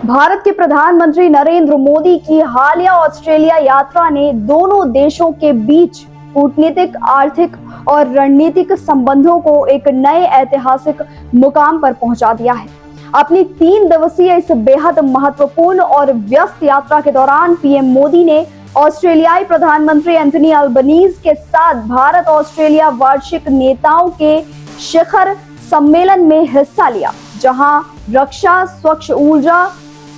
भारत के प्रधानमंत्री नरेंद्र मोदी की हालिया ऑस्ट्रेलिया यात्रा ने दोनों देशों के बीच कूटनीतिक, आर्थिक और रणनीतिक संबंधों को एक नए ऐतिहासिक मुकाम पर पहुंचा दिया है। अपनी 3 दिवसीय इस बेहद महत्वपूर्ण और व्यस्त यात्रा के दौरान पीएम मोदी ने ऑस्ट्रेलियाई प्रधानमंत्री एंथनी अल्बनीज के साथ भारत ऑस्ट्रेलिया वार्षिक नेताओं के शिखर सम्मेलन में हिस्सा लिया, जहां रक्षा, स्वच्छ ऊर्जा,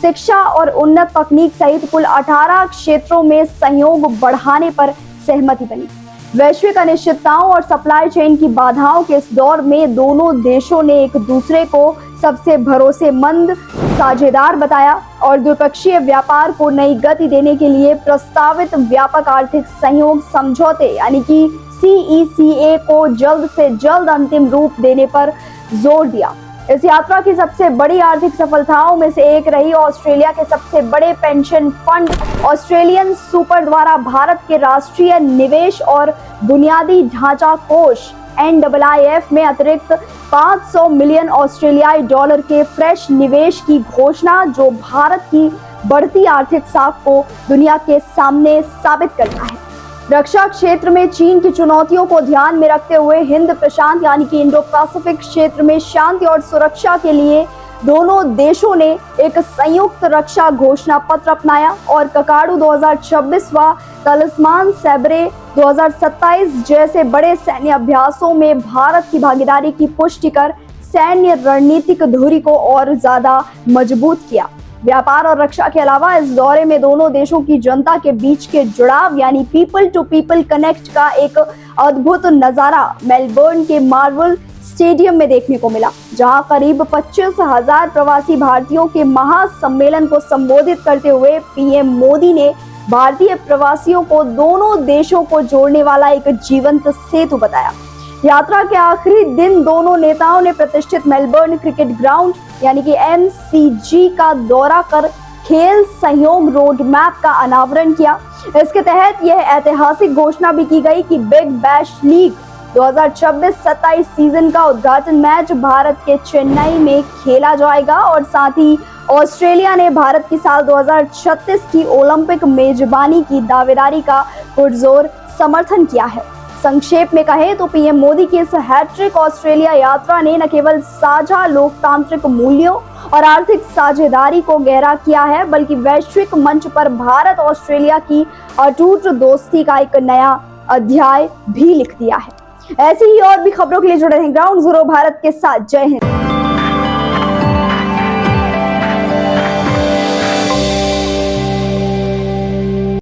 शिक्षा और उन्नत तकनीक सहित कुल 18 क्षेत्रों में सहयोग बढ़ाने पर सहमति बनी। वैश्विक अनिश्चितताओं और सप्लाई चेन की बाधाओं के इस दौर में दोनों देशों ने एक दूसरे को सबसे भरोसेमंद साझेदार बताया और द्विपक्षीय व्यापार को नई गति देने के लिए प्रस्तावित व्यापक आर्थिक सहयोग समझौते यानी कि CECA को जल्द से जल्द अंतिम रूप देने पर जोर दिया। इस यात्रा की सबसे बड़ी आर्थिक सफलताओं में से एक रही ऑस्ट्रेलिया के सबसे बड़े पेंशन फंड ऑस्ट्रेलियन सुपर द्वारा भारत के राष्ट्रीय निवेश और बुनियादी ढांचा कोष NIIF में अतिरिक्त 500 मिलियन ऑस्ट्रेलियाई डॉलर के फ्रेश निवेश की घोषणा, जो भारत की बढ़ती आर्थिक साख को दुनिया के सामने साबित करता है। रक्षा क्षेत्र में चीन की चुनौतियों को ध्यान में रखते हुए हिंद प्रशांत यानी कि इंडो पैसिफिक क्षेत्र में शांति और सुरक्षा के लिए दोनों देशों ने एक संयुक्त रक्षा घोषणा पत्र अपनाया और ककाडू 2026 व तलिस्मान सैब्रे 2027 जैसे बड़े सैन्य अभ्यासों में भारत की भागीदारी की पुष्टि कर सैन्य रणनीतिक धुरी को और ज्यादा मजबूत किया। व्यापार और रक्षा के अलावा इस दौरे में दोनों देशों की जनता के बीच के जुड़ाव यानी पीपल टू पीपल कनेक्ट का एक अद्भुत नजारा मेलबर्न के मार्वल स्टेडियम में देखने को मिला, जहां करीब 25,000 प्रवासी भारतीयों के महासम्मेलन को संबोधित करते हुए पीएम मोदी ने भारतीय प्रवासियों को दोनों देशों को जोड़ने वाला एक जीवंत सेतु बताया। यात्रा के आखिरी दिन दोनों नेताओं ने प्रतिष्ठित मेलबर्न क्रिकेट ग्राउंड यानी कि MCG का दौरा कर खेल सहयोग रोड मैप का अनावरण किया। इसके तहत यह ऐतिहासिक घोषणा भी की गई कि बिग बैश लीग 2026-27 सीजन का उद्घाटन मैच भारत के चेन्नई में खेला जाएगा और साथ ही ऑस्ट्रेलिया ने भारत की साल 2036 की ओलंपिक मेजबानी की दावेदारी का पुरजोर समर्थन किया है। संक्षेप में कहें तो पीएम मोदी की इस हैट्रिक ऑस्ट्रेलिया यात्रा ने न केवल साझा लोकतांत्रिक मूल्यों और आर्थिक साझेदारी को गहरा किया है, बल्कि वैश्विक मंच पर भारत ऑस्ट्रेलिया की अटूट दोस्ती का एक नया अध्याय भी लिख दिया है। ऐसी ही और भी खबरों के लिए जुड़े रहें ग्राउंड जीरो भारत के साथ। जय हिंद।